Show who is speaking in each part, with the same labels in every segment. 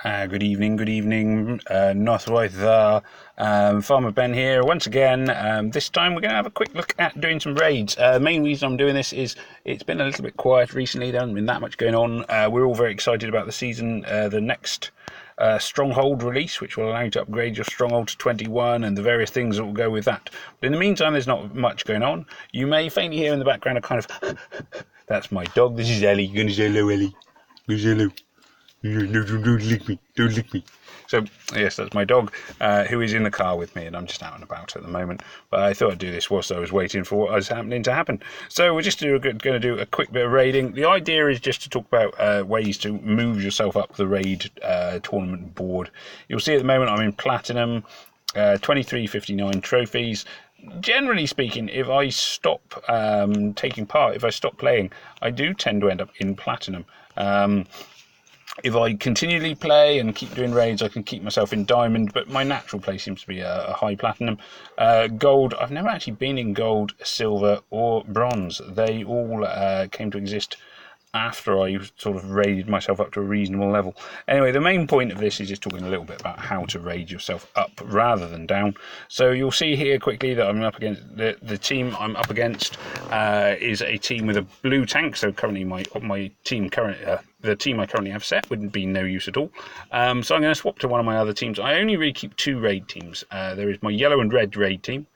Speaker 1: Good evening, Northwide the Farmer Ben here once again. This time we're going to have a quick look at doing some raids. The main reason I'm doing this is it's been a little bit quiet recently, there hasn't been that much going on. We're all very excited about the season, the next Stronghold release, which will allow you to upgrade your Stronghold to 21 and the various things that will go with that. But in the meantime, there's not much going on. You may faintly hear in the background a kind of that's my dog. This is Ellie. You're going to say hello, Ellie. Hello. No, don't lick me. Don't lick me. So, yes, that's my dog, who is in the car with me, and I'm just out and about at the moment. But I thought I'd do this whilst I was waiting for what was happening to happen. So we're just going to do a quick bit of raiding. The idea is just to talk about ways to move yourself up the raid tournament board. You'll see at the moment I'm in Platinum, 2359 trophies. Generally speaking, if I stop taking part, if I stop playing, I do tend to end up in Platinum. If I continually play and keep doing raids, I can keep myself in Diamond, but my natural place seems to be a high Platinum. Gold, I've never actually been in Gold, Silver or Bronze. They all came to exist after I sort of raided myself up to a reasonable level. Anyway, the main point of this is just talking a little bit about how to raid yourself up rather than down. So you'll see here quickly that I'm up against the team I'm up against is a team with a blue tank. So currently my team the team I currently have set wouldn't be no use at all. So I'm going to swap to one of my other teams. I only really keep two raid teams. There is my yellow and red raid team.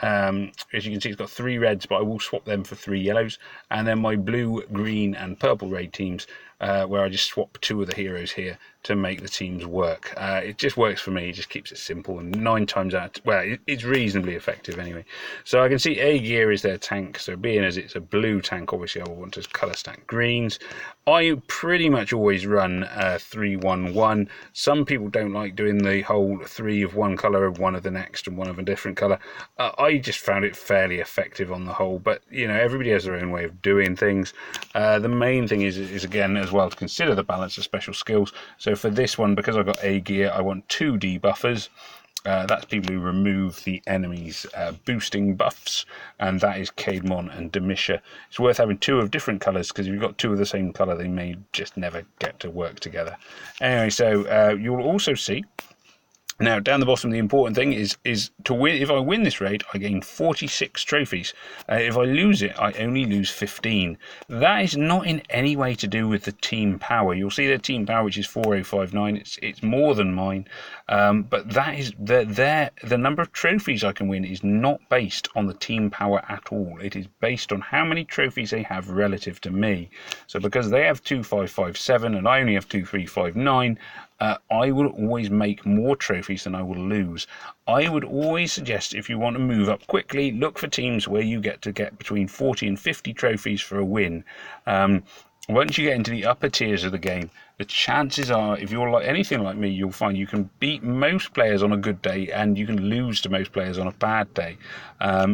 Speaker 1: As you can see, it's got 3 reds, but I will swap them for 3 yellows, and then my blue, green and purple raid teams, where I just swap 2 of the heroes here to make the teams work. It just works for me. It just keeps it simple, and 9 times out, well, it's reasonably effective anyway. So I can see A gear is their tank, so being as it's a blue tank, obviously I will want to colour stack greens. I pretty much always run 3-1-1. Some people don't like doing the whole 3 of one colour, 1 of the next and 1 of a different colour. I just found it fairly effective on the whole, but you know, everybody has their own way of doing things. The main thing is again as well to consider the balance of special skills. So for this one, because I've got A gear, I want 2 debuffers. That's people who remove the enemy's boosting buffs, and that is Caedmon and Demisha. It's worth having 2 of different colours, because if you've got 2 of the same colour, they may just never get to work together. Anyway, so you'll also see now, down the bottom, the important thing is to win. If I win this raid, I gain 46 trophies. If I lose it, I only lose 15. That is not in any way to do with the team power. You'll see their team power, which is 4059. It's more than mine, but that is the number of trophies I can win is not based on the team power at all. It is based on how many trophies they have relative to me. So because they have 2557 and I only have 2359. I will always make more trophies than I will lose. I would always suggest, if you want to move up quickly, look for teams where you get between 40 and 50 trophies for a win. Once you get into the upper tiers of the game, the chances are, if you're like anything like me, you'll find you can beat most players on a good day and you can lose to most players on a bad day.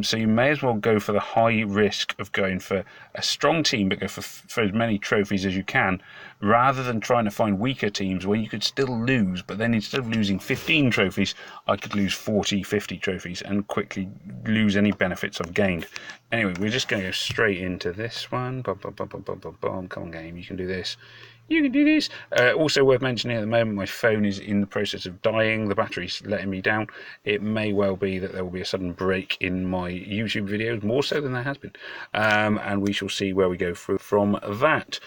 Speaker 1: So you may as well go for the high risk of going for a strong team, but go for as many trophies as you can, rather than trying to find weaker teams where you could still lose, but then instead of losing 15 trophies, I could lose 40, 50 trophies and quickly lose any benefits I've gained. Anyway, we're just going to go straight into this one. Come on, game, you can do this. You can do this. Also worth mentioning, at the moment my phone is in the process of dying. The battery's letting me down. It may well be that there will be a sudden break in my YouTube videos, more so than there has been. And we shall see where we go from that.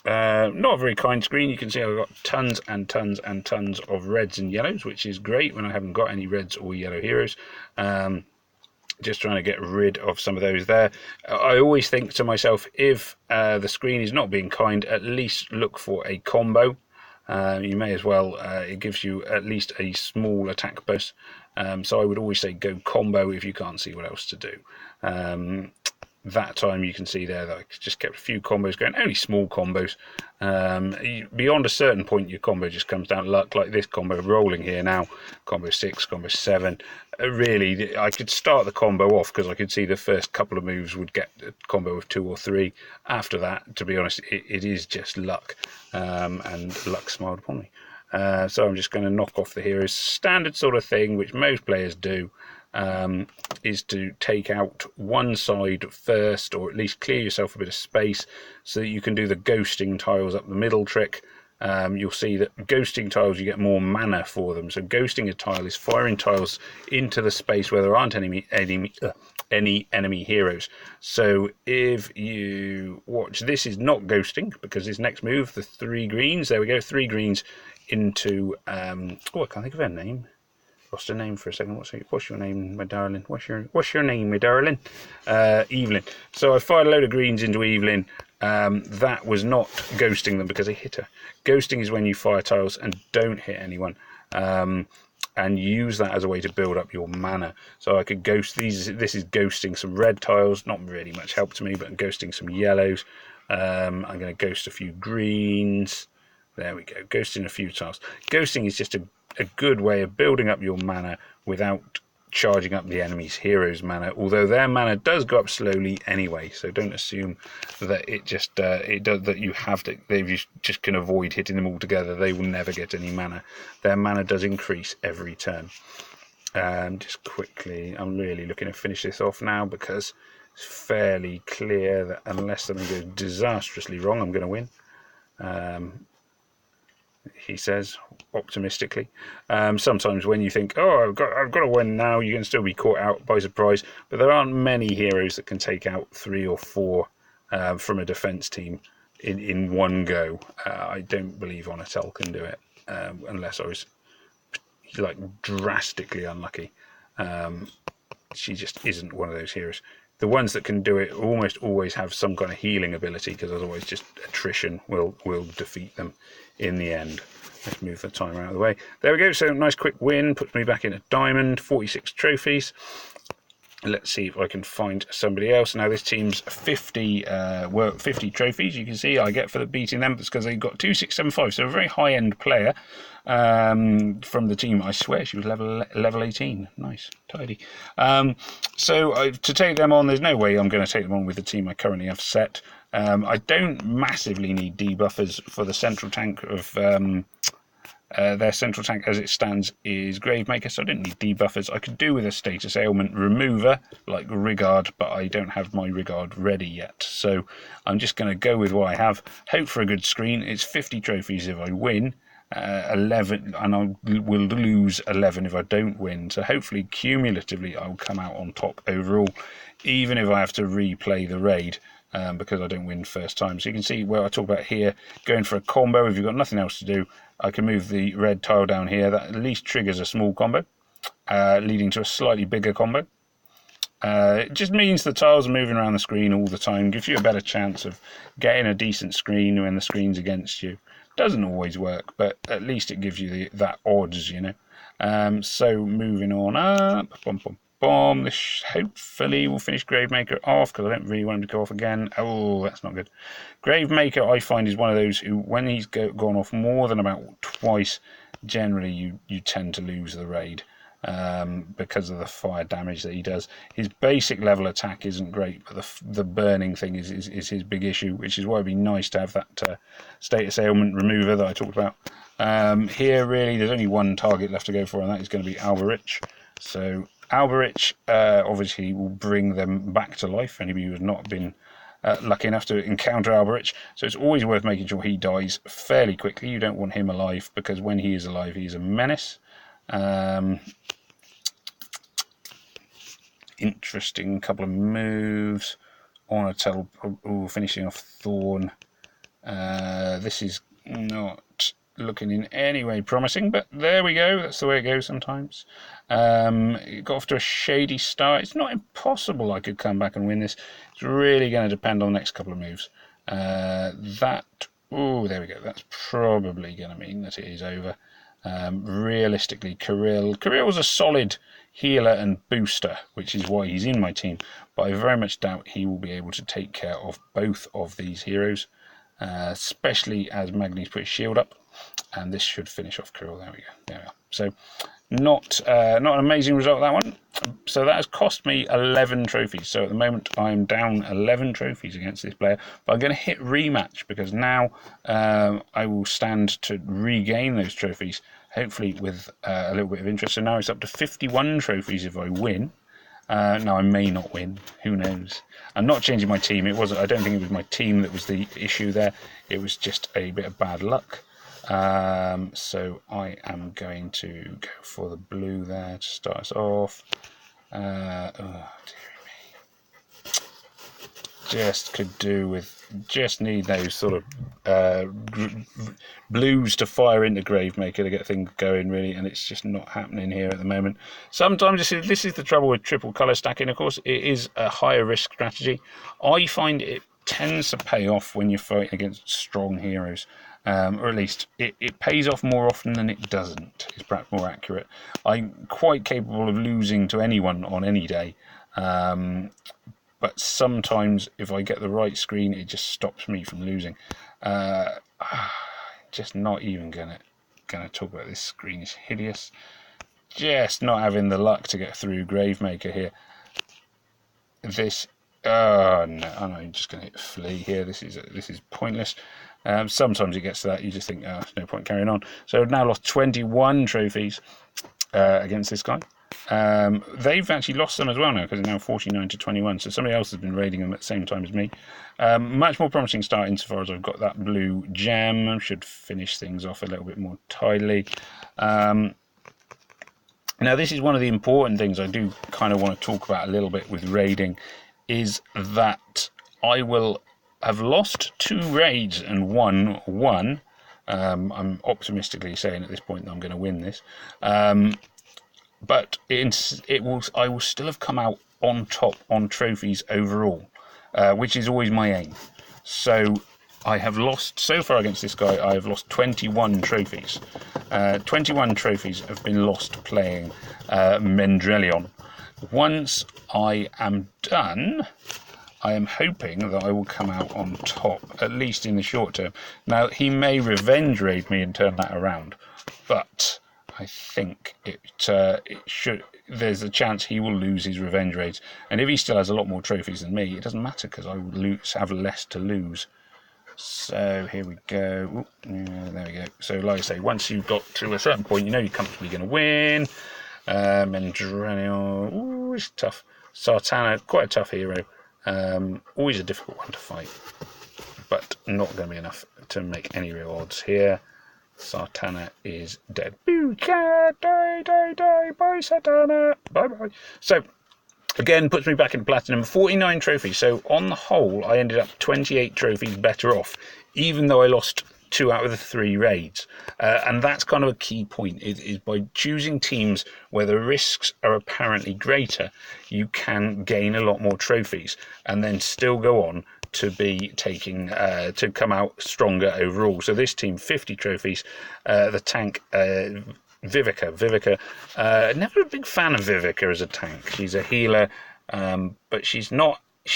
Speaker 1: Not a very kind screen. You can see I've got tons and tons and tons of reds and yellows, which is great when I haven't got any reds or yellow heroes. Just trying to get rid of some of those there. I always think to myself, if the screen is not being kind, at least look for a combo. You may as well, it gives you at least a small attack burst. So I would always say go combo if you can't see what else to do. That time you can see there that I just kept a few combos going, only small combos. Beyond a certain point, your combo just comes down to luck, like this combo rolling here now, combo 6, combo 7. Really, I could start the combo off because I could see the first couple of moves would get a combo of 2 or 3. After that, to be honest, it is just luck, and luck smiled upon me. So I'm just going to knock off the heroes. Standard sort of thing, which most players do. Is to take out one side first, or at least clear yourself a bit of space so that you can do the ghosting tiles up the middle trick, you'll see that ghosting tiles, you get more mana for them. So ghosting a tile is firing tiles into the space where there aren't any enemy heroes. So if you watch, this is not ghosting, because this next move, the 3 greens, there we go, 3 greens into, oh, I can't think of her name. Lost her name for a second. What's your name, my darling? What's your name, my darling? Evelyn. So I fired a load of greens into Evelyn. That was not ghosting them because I hit her. Ghosting is when you fire tiles and don't hit anyone, and use that as a way to build up your mana. So I could ghost these. This is ghosting some red tiles, not really much help to me, but I'm ghosting some yellows. I'm going to ghost a few greens. There we go, ghosting a few tiles. Ghosting is just a good way of building up your mana without charging up the enemy's hero's mana, although their mana does go up slowly anyway, so don't assume that it just it does, that you have to, if you just can avoid hitting them all together, they will never get any mana. Their mana does increase every turn. Just quickly, I'm really looking to finish this off now, because it's fairly clear that unless something goes disastrously wrong, I'm going to win. He says optimistically. Sometimes when you think, oh, I've got to win now, you can still be caught out by surprise. But there aren't many heroes that can take out 3 or 4 from a defense team in one go. I don't believe Onatel can do it unless I was like drastically unlucky. She just isn't one of those heroes. The ones that can do it almost always have some kind of healing ability, because otherwise just attrition will defeat them in the end. Let's move the timer out of the way. There we go. So nice quick win, puts me back in a diamond, 46 trophies. Let's see if I can find somebody else. Now this team's 50 trophies. You can see I get for beating them. That's because they've got 2675. So a very high-end player from the team. I swear she was level 18. Nice, tidy. So to take them on, there's no way I'm going to take them on with the team I currently have set. I don't massively need debuffers for the central tank of their central tank as it stands is Gravemaker, so I didn't need debuffers. I could do with a status ailment remover like Rigard, but I don't have my Rigard ready yet, so I'm just going to go with what I have, hope for a good screen. It's 50 trophies if I win, 11, and I will lose 11 if I don't win, so hopefully cumulatively I'll come out on top overall, even if I have to replay the raid. Because I don't win first time. So you can see where I talk about here, going for a combo. If you've got nothing else to do, I can move the red tile down here. That at least triggers a small combo, leading to a slightly bigger combo. It just means the tiles are moving around the screen all the time, gives you a better chance of getting a decent screen when the screen's against you. Doesn't always work, but at least it gives you that odds, you know. So moving on up, bomb. This hopefully will finish Gravemaker off, because I don't really want him to go off again. Oh, that's not good. Gravemaker, I find, is one of those who, when he's gone off more than about twice, generally you tend to lose the raid because of the fire damage that he does. His basic level attack isn't great, but the burning thing is his big issue, which is why it'd be nice to have that status ailment remover that I talked about. Here, really, there's only one target left to go for, and that is going to be Alberich. So Alberich obviously will bring them back to life, anybody who has not been lucky enough to encounter Alberich. So it's always worth making sure he dies fairly quickly. You don't want him alive, because when he is alive, he's a menace. Interesting couple of moves. Onatel finishing off Thorn. This is not looking in any way promising, but there we go. That's the way it goes sometimes. It got off to a shady start. It's not impossible I could come back and win this. It's really going to depend on the next couple of moves. There we go. That's probably going to mean that it is over. Realistically, Kirill's a solid healer and booster, which is why he's in my team, but I very much doubt he will be able to take care of both of these heroes, especially as Magni's put his shield up, and this should finish off Kirill. There we go. There we are. So not an amazing result, that one. So that has cost me 11 trophies. So at the moment I'm down 11 trophies against this player, but I'm going to hit rematch, because now I will stand to regain those trophies, hopefully with a little bit of interest. So now it's up to 51 trophies if I win. Now I may not win, who knows. I'm not changing my team. I don't think it was my team that was the issue there. It was just a bit of bad luck. So I am going to go for the blue there to start us off. Oh, dear me. Just need those sort of blues to fire into Gravemaker to get things going, really, and it's just not happening here at the moment. Sometimes this is the trouble with triple colour stacking. Of course, it is a higher risk strategy. I find it tends to pay off when you're fighting against strong heroes. Or at least it pays off more often than it doesn't, is perhaps more accurate. I'm quite capable of losing to anyone on any day, but sometimes if I get the right screen, it just stops me from losing. Just not even gonna talk about this screen. Is hideous. Just not having the luck to get through Gravemaker here. This, oh no, I'm just going to hit flee here. This is pointless. Sometimes it gets to that, you just think, oh, there's no point carrying on. So I've now lost 21 trophies against this guy. They've actually lost them as well now, because it's now 49 to 21. So somebody else has been raiding them at the same time as me. Much more promising start insofar as I've got that blue gem. Should finish things off a little bit more tidily. Now, this is one of the important things I do kind of want to talk about a little bit with raiding, is that I will have lost 2 raids and won 1. I'm optimistically saying at this point that I'm going to win this. But I will still have come out on top on trophies overall, which is always my aim. So I have lost, so far against this guy, I have lost 21 trophies. 21 trophies have been lost playing Mendrelion. Once I am done, I am hoping that I will come out on top, at least in the short term. Now, he may revenge raid me and turn that around, but I think it should. There's a chance he will lose his revenge raids, and if he still has a lot more trophies than me, it doesn't matter because I will have less to lose. So here we go. Ooh, there we go. So like I say, once you've got to a certain point, you know you're comfortably going to win. Mendrelion, ooh, it's tough. Sartana, quite a tough hero. Always a difficult one to fight, but not going to be enough to make any real odds here. Sartana is dead. Boo, cat, die, die, die, bye Sartana, bye bye. So again, puts me back in platinum, 49 trophies. So on the whole, I ended up 28 trophies better off, even though I lost 2 out of the 3 raids. And that's kind of a key point, is by choosing teams where the risks are apparently greater, you can gain a lot more trophies and then still go on to be taking to come out stronger overall. So this team, 50 trophies. The tank, Vivica, never a big fan of Vivica as a tank. She's a healer, but she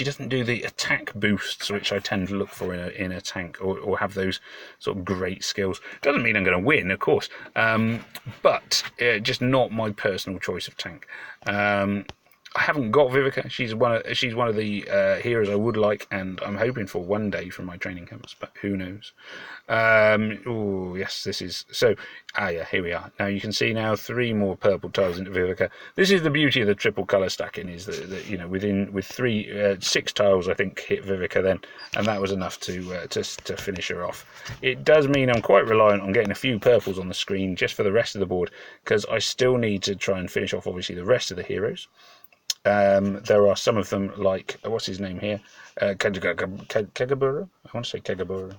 Speaker 1: doesn't do the attack boosts which I tend to look for in a tank, or have those sort of great skills. Doesn't mean I'm going to win, of course, but just not my personal choice of tank. I haven't got Vivica. She's one of the heroes I would like, and I'm hoping for one day from my training camps, but who knows? Oh yes, this is so. Yeah, here we are. Now you can see now 3 more purple tiles into Vivica. This is the beauty of the triple color stacking, is that you know, with 6 tiles I think hit Vivica then, and that was enough to finish her off. It does mean I'm quite reliant on getting a few purples on the screen just for the rest of the board, because I still need to try and finish off obviously the rest of the heroes. There are some of them, like, what's his name here? Kegaburo? I want to say Kegaburo.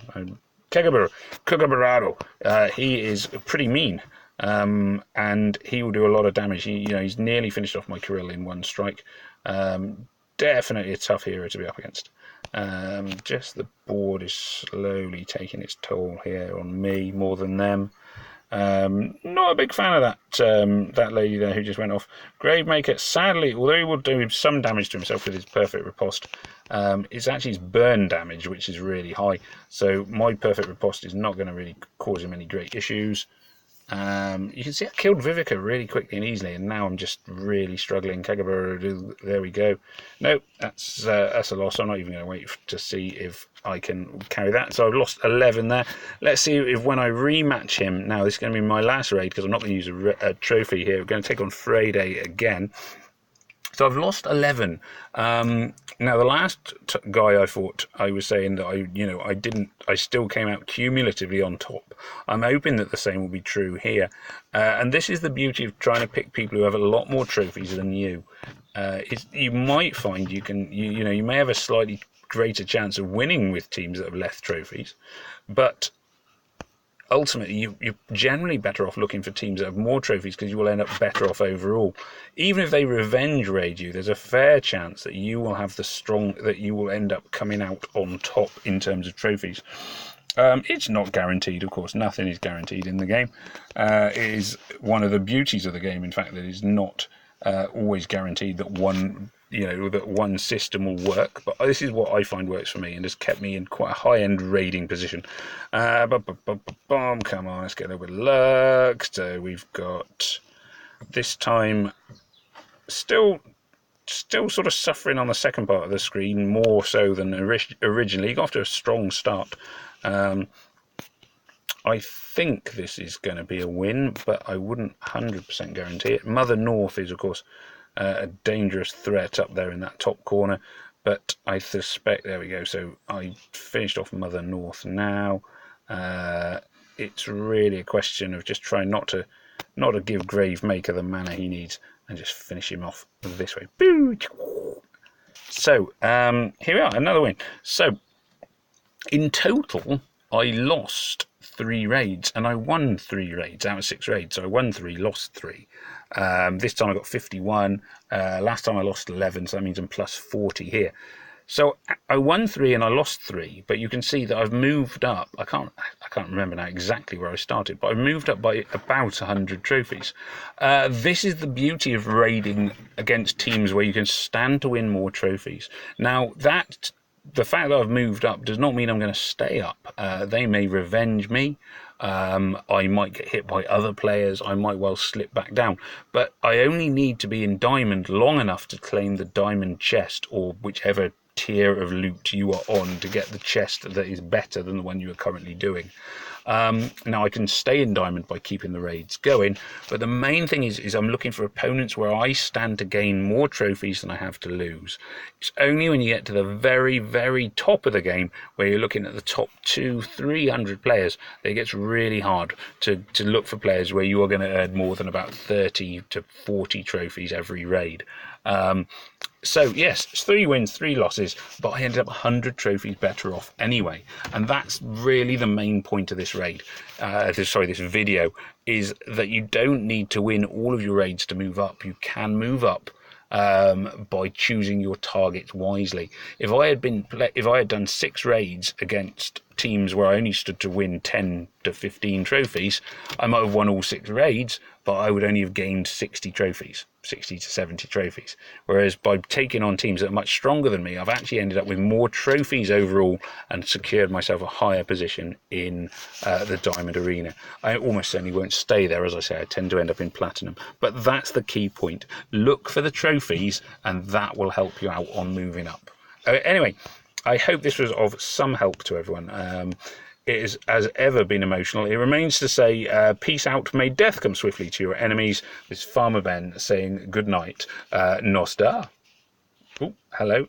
Speaker 1: Kegaburo. He is pretty mean, and he will do a lot of damage. He's nearly finished off my Kirill in 1 strike. Definitely a tough hero to be up against. Just the board is slowly taking its toll here on me more than them. Not a big fan of that lady there who just went off. Gravemaker, sadly, although he will do some damage to himself with his perfect riposte, it's actually his burn damage which is really high. So my perfect riposte is not going to really cause him any great issues. You can see I killed Vivica really quickly and easily, and now I'm just really struggling. Kagaburo, there we go. No, that's a loss. I'm not even going to wait to see if I can carry that. So I've lost 11 there. Let's see if when I rematch him, now this is going to be my last raid, because I'm not going to use a trophy here. We're going to take on Freyday again. So I've lost 11. Now the last guy I fought, I was saying that I still came out cumulatively on top. I'm hoping that the same will be true here. And this is the beauty of trying to pick people who have a lot more trophies than you. You might find you may have a slightly greater chance of winning with teams that have less trophies, but ultimately you're generally better off looking for teams that have more trophies, because you will end up better off overall. Even if they revenge raid you, there's a fair chance that you will have that you will end up coming out on top in terms of trophies. It's not guaranteed, of course. Nothing is guaranteed in the game. It is one of the beauties of the game, in fact, that it is not always guaranteed that one system will work. But this is what I find works for me, and has kept me in quite a high-end raiding position. Come on, let's get a little bit of luck. So we've got this time still sort of suffering on the second part of the screen, more so than originally. Got off to a strong start. I think this is going to be a win, but I wouldn't 100% guarantee it. Mother North is, of course, a dangerous threat up there in that top corner, but I suspect, there we go, so I finished off Mother North now. It's really a question of just trying not to give Gravemaker the mana he needs, and just finish him off this way. So here we are, another win. So in total I lost 3 raids, and I won 3 raids out of 6 raids. So I won 3, lost 3. This time I got 51. Last time I lost 11, so that means I'm plus 40 here. So I won 3 and I lost 3, but you can see that I've moved up. I can't remember now exactly where I started, but I've moved up by about 100 trophies. This is the beauty of raiding against teams where you can stand to win more trophies. Now the fact that I've moved up does not mean I'm going to stay up. They may revenge me. I might get hit by other players. I might well slip back down. But I only need to be in Diamond long enough to claim the Diamond chest, or whichever tier of loot you are on, to get the chest that is better than the one you are currently doing. Now I can stay in Diamond by keeping the raids going, but the main thing is I'm looking for opponents where I stand to gain more trophies than I have to lose. It's only when you get to the very, very top of the game, where you're looking at the top 200-300 players, that it gets really hard to look for players where you are going to earn more than about 30 to 40 trophies every raid. So yes, it's 3 wins, 3 losses, but I ended up 100 trophies better off anyway. And that's really the main point of this raid, this video, is that you don't need to win all of your raids to move up. You can move up by choosing your targets wisely. If I had done 6 raids against teams where I only stood to win 10 to 15 trophies, I might have won all 6 raids, but I would only have gained 60 to 70 trophies. Whereas by taking on teams that are much stronger than me, I've actually ended up with more trophies overall and secured myself a higher position in the Diamond Arena. I almost certainly won't stay there, as I say. I tend to end up in Platinum. But that's the key point. Look for the trophies, and that will help you out on moving up. Anyway, I hope this was of some help to everyone. It has ever been emotional. It remains to say, peace out, may death come swiftly to your enemies. This is Farmer Ben saying good night. Nostar. Oh, hello.